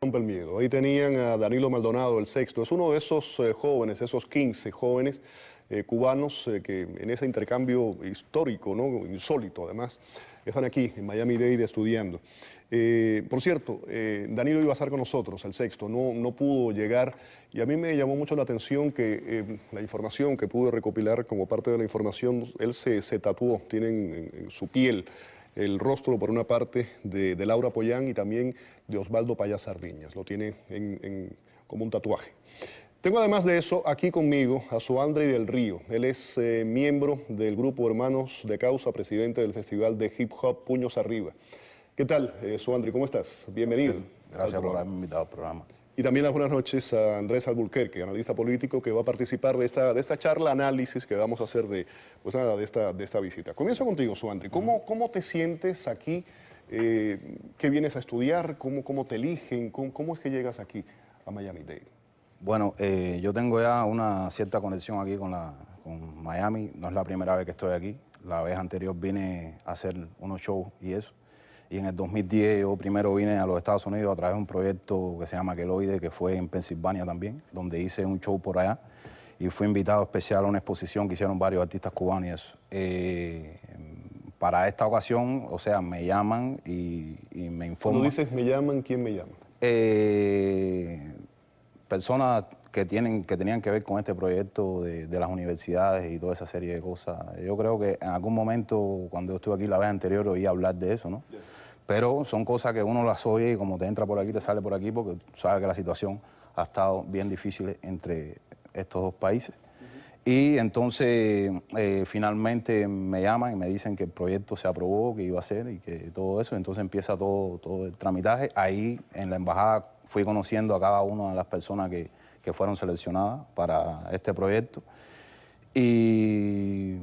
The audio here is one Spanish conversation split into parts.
Rompe el miedo. Ahí tenían a Danilo Maldonado, el sexto. Es uno de esos jóvenes, esos 15 jóvenes cubanos que en ese intercambio histórico, ¿no? Insólito además, están aquí en Miami-Dade estudiando. Por cierto, Danilo iba a estar con nosotros, el sexto, no pudo llegar y a mí me llamó mucho la atención que la información que pude recopilar como parte de la información, él se tatuó, tiene en su piel el rostro por una parte de Laura Pollán y también de Osvaldo Payá Sardiñas, lo tiene como un tatuaje. Tengo además de eso aquí conmigo a Soandri del Río. Él es miembro del grupo Hermanos de Causa, presidente del Festival de Hip Hop Puños Arriba. ¿Qué tal, Soandri? ¿Cómo estás? Bienvenido. Gracias por haberme invitado al programa. Y también las buenas noches a Andrés Alburquerque, analista político, que va a participar de esta charla análisis que vamos a hacer de esta visita. Comienzo contigo, Soandri. ¿Cómo te sientes aquí? ¿Qué vienes a estudiar? ¿Cómo te eligen? ¿Cómo es que llegas aquí a Miami-Dade? Bueno, yo tengo ya una cierta conexión aquí con Miami. No es la primera vez que estoy aquí. La vez anterior vine a hacer unos shows y eso. Y en el 2010 yo primero vine a los Estados Unidos a través de un proyecto que se llama Queloide, que fue en Pensilvania también, donde hice un show por allá. Y fui invitado especial a una exposición que hicieron varios artistas cubanos y eso. Para esta ocasión, o sea, me llaman y me informan. Cuando dices me llaman, ¿quién me llama? Personas que tenían que ver con este proyecto de las universidades y toda esa serie de cosas. Yo creo que en algún momento, cuando yo estuve aquí la vez anterior, oí hablar de eso, ¿no? Yeah. Pero son cosas que uno las oye y como te entra por aquí, te sale por aquí, porque sabes que la situación ha estado bien difícil entre estos dos países. Y entonces finalmente me llaman y me dicen que el proyecto se aprobó, que iba a ser y que todo eso. Entonces empieza todo el tramitaje. Ahí en la embajada fui conociendo a cada una de las personas que fueron seleccionadas para este proyecto. Y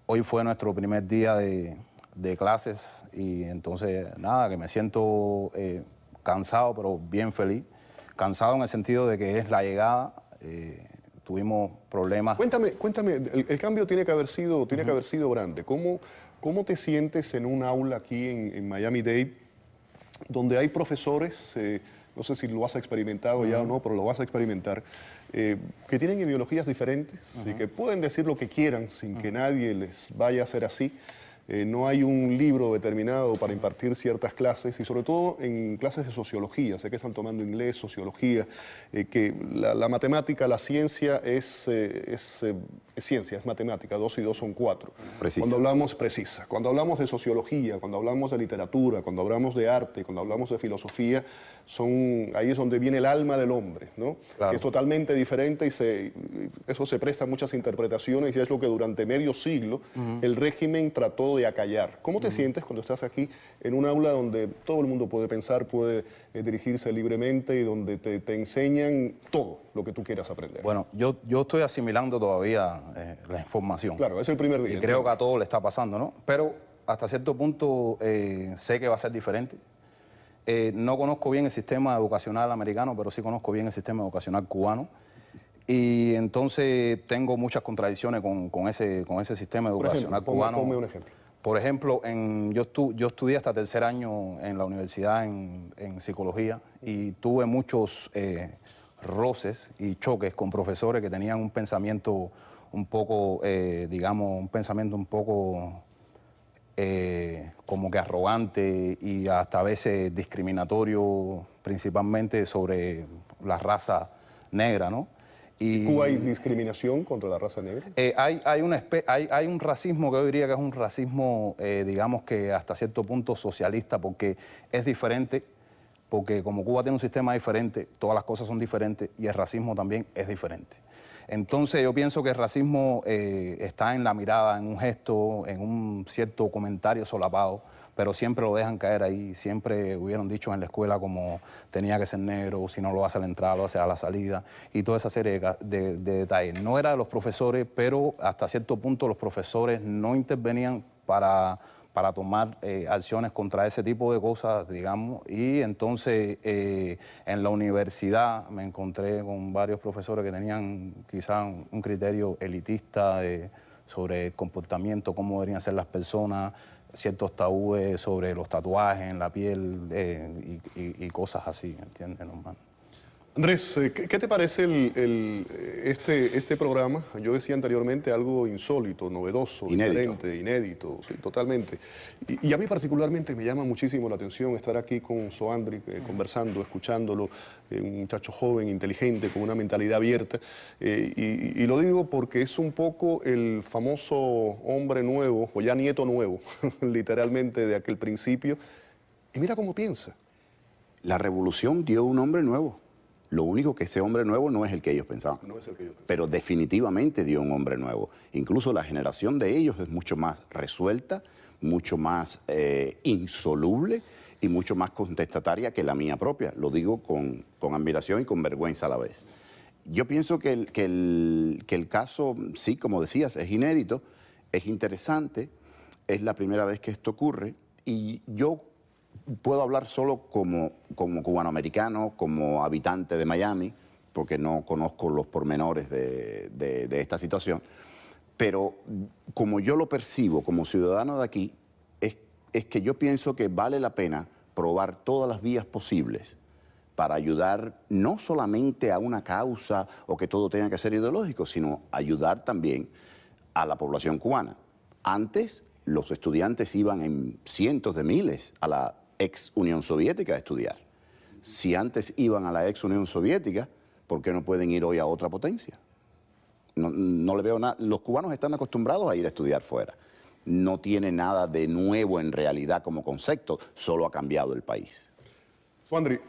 hoy fue nuestro primer día de clases y entonces nada, que me siento cansado pero bien feliz. Cansado en el sentido de que es la llegada. Tuvimos problemas. Cuéntame, el cambio tiene que haber sido grande. ¿Cómo te sientes en un aula aquí en Miami-Dade, donde hay profesores, no sé si lo has experimentado ya o no, pero lo vas a experimentar, que tienen ideologías diferentes y que pueden decir lo que quieran sin que nadie les vaya a hacer así? No hay un libro determinado para impartir ciertas clases y sobre todo en clases de sociología. Sé que están tomando inglés, sociología, que la matemática, la ciencia es ciencia, es matemática, 2 y 2 son 4. Precisa. Cuando hablamos de sociología, cuando hablamos de literatura, cuando hablamos de arte, cuando hablamos de filosofía, ahí es donde viene el alma del hombre, ¿no? Claro. Que es totalmente diferente y eso se presta a muchas interpretaciones y es lo que durante medio siglo el régimen trató de acallar. ¿Cómo te sientes cuando estás aquí en un aula donde todo el mundo puede pensar, puede dirigirse libremente y donde te enseñan todo lo que tú quieras aprender? Bueno, yo estoy asimilando todavía la información. Claro, es el primer día. Y creo que a todos le está pasando, ¿no? Pero hasta cierto punto sé que va a ser diferente. No conozco bien el sistema educacional americano, pero sí conozco bien el sistema educacional cubano. Y entonces tengo muchas contradicciones con ese sistema educacional cubano. Ponme un ejemplo. Por ejemplo, yo estudié hasta tercer año en la universidad en psicología y tuve muchos roces y choques con profesores que tenían un pensamiento un poco, digamos, un pensamiento un poco como que arrogante y hasta a veces discriminatorio, principalmente sobre la raza negra, ¿no? ¿En Cuba hay discriminación contra la raza negra? Hay un racismo que yo diría que es un racismo, digamos que hasta cierto punto socialista, porque es diferente, porque como Cuba tiene un sistema diferente, todas las cosas son diferentes y el racismo también es diferente. Entonces yo pienso que el racismo está en la mirada, en un gesto, en un cierto comentario solapado, pero siempre lo dejan caer ahí. Siempre hubieron dicho en la escuela como tenía que ser negro, si no lo hace a la entrada, lo hace a la salida, y toda esa serie de detalles. No era de los profesores, pero hasta cierto punto los profesores no intervenían para tomar acciones contra ese tipo de cosas, digamos, y entonces en la universidad me encontré con varios profesores que tenían quizás un criterio elitista sobre el comportamiento, cómo deberían ser las personas, ciertos tabúes sobre los tatuajes en la piel y cosas así, ¿entiendes, Norman? Andrés, ¿qué te parece este programa? Yo decía anteriormente algo insólito, novedoso, Inédito. diferente, inédito, sí, totalmente. Y a mí particularmente me llama muchísimo la atención estar aquí con Soandri, conversando, escuchándolo, un muchacho joven, inteligente, con una mentalidad abierta. Y lo digo porque es un poco el famoso hombre nuevo, o ya nieto nuevo, literalmente de aquel principio. Y mira cómo piensa. La revolución dio un hombre nuevo. Lo único que ese hombre nuevo no es el que ellos pensaban. No es el que yo pensaba. Pero definitivamente dio un hombre nuevo. Incluso la generación de ellos es mucho más resuelta, mucho más insoluble y mucho más contestataria que la mía propia. Lo digo con admiración y con vergüenza a la vez. Yo pienso que el caso, sí, como decías, es inédito, es interesante, es la primera vez que esto ocurre y yo puedo hablar solo como cubanoamericano, como habitante de Miami, porque no conozco los pormenores de esta situación, pero como yo lo percibo como ciudadano de aquí, es que yo pienso que vale la pena probar todas las vías posibles para ayudar no solamente a una causa o que todo tenga que ser ideológico, sino ayudar también a la población cubana. Antes, los estudiantes iban en cientos de miles a la ex Unión Soviética a estudiar. Si antes iban a la ex Unión Soviética, ¿por qué no pueden ir hoy a otra potencia? No le veo nada. Los cubanos están acostumbrados a ir a estudiar fuera. No tiene nada de nuevo en realidad como concepto, solo ha cambiado el país. Soandri,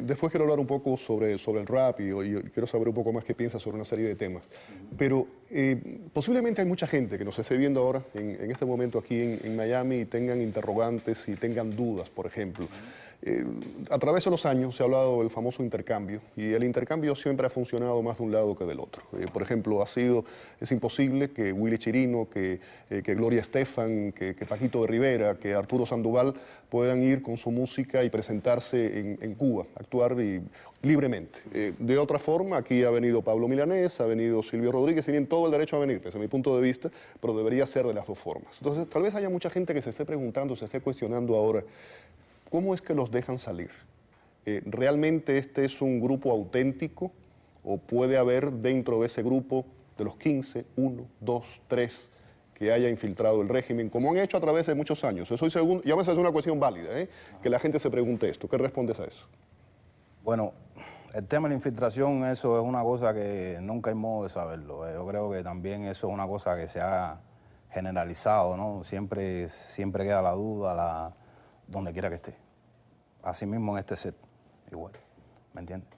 después quiero hablar un poco sobre el rap y quiero saber un poco más qué piensas sobre una serie de temas. Pero posiblemente hay mucha gente que nos esté viendo ahora, en este momento aquí en Miami, y tengan interrogantes y tengan dudas, por ejemplo. A través de los años se ha hablado del famoso intercambio y el intercambio siempre ha funcionado más de un lado que del otro. Por ejemplo, es imposible que Willy Chirino, que Gloria Estefan, que Paquito de Rivera, que Arturo Sandoval puedan ir con su música y presentarse en Cuba, actuar libremente. De otra forma, aquí ha venido Pablo Milanés, ha venido Silvio Rodríguez, tienen todo el derecho a venir, desde mi punto de vista, pero debería ser de las dos formas. Entonces, tal vez haya mucha gente que se esté preguntando, se esté cuestionando ahora, ¿cómo es que los dejan salir? ¿Realmente este es un grupo auténtico o puede haber dentro de ese grupo de los 15, 1, 2, 3 que haya infiltrado el régimen, como han hecho a través de muchos años? Eso ya me parece una cuestión válida, que la gente se pregunte esto. ¿Qué respondes a eso? Bueno, el tema de la infiltración, eso es una cosa que nunca hay modo de saberlo. Yo creo que también eso es una cosa que se ha generalizado, ¿no? Siempre queda la duda, donde quiera que esté. Así mismo en este set, igual, ¿me entiendes?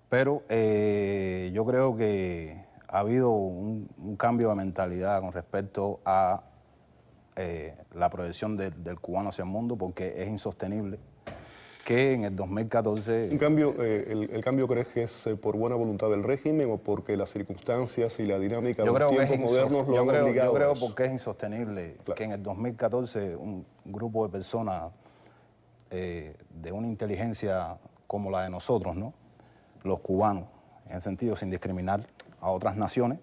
Pero yo creo que ha habido un cambio de mentalidad con respecto a la proyección del cubano hacia el mundo, porque es insostenible que en el 2014... ¿El cambio crees que es por buena voluntad del régimen o porque las circunstancias y la dinámica de los tiempos modernos lo han obligado? Yo creo porque es insostenible que en el 2014 un grupo de personas de una inteligencia como la de nosotros, ¿no? Los cubanos, en el sentido sin discriminar a otras naciones,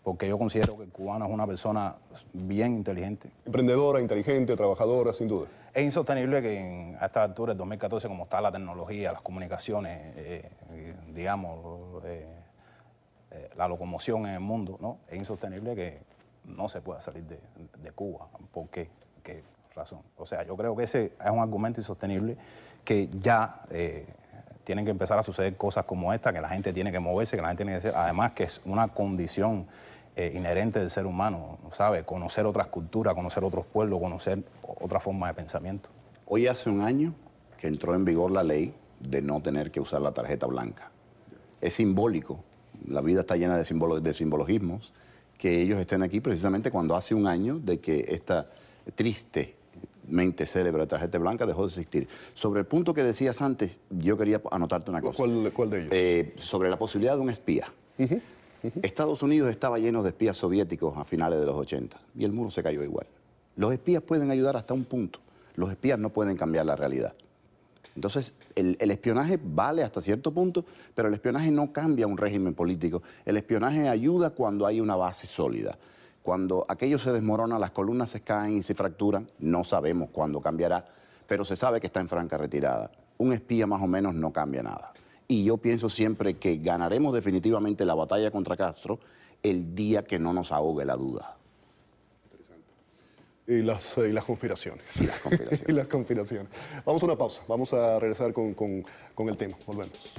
porque yo considero que el cubano es una persona bien inteligente. Emprendedora, inteligente, trabajadora, sin duda. Es insostenible que a esta altura, en 2014, como está la tecnología, las comunicaciones, digamos, la locomoción en el mundo, ¿no? Es insostenible que no se pueda salir de Cuba. ¿Por qué? ¿Qué razón? O sea, yo creo que ese es un argumento insostenible, que ya tienen que empezar a suceder cosas como esta, que la gente tiene que moverse, que la gente tiene que ser, además que es una condición inherente del ser humano, ¿sabe? Conocer otras culturas, conocer otros pueblos, conocer otra forma de pensamiento. Hoy hace un año que entró en vigor la ley de no tener que usar la tarjeta blanca. Es simbólico, la vida está llena de simbologismos, que ellos estén aquí precisamente cuando hace un año de que esta tristemente célebre tarjeta blanca dejó de existir. Sobre el punto que decías antes, yo quería anotarte una cosa. ¿Cuál de ellos? Sobre la posibilidad de un espía. Estados Unidos estaba lleno de espías soviéticos a finales de los 80 y el muro se cayó igual. Los espías pueden ayudar hasta un punto. Los espías no pueden cambiar la realidad. Entonces, el espionaje vale hasta cierto punto, pero el espionaje no cambia un régimen político. El espionaje ayuda cuando hay una base sólida. Cuando aquello se desmorona, las columnas se caen y se fracturan, no sabemos cuándo cambiará, pero se sabe que está en franca retirada. Un espía más o menos no cambia nada. Y yo pienso siempre que ganaremos definitivamente la batalla contra Castro el día que no nos ahogue la duda. Y las conspiraciones. Y las conspiraciones. Y las conspiraciones. Vamos a una pausa. Vamos a regresar con el tema. Volvemos.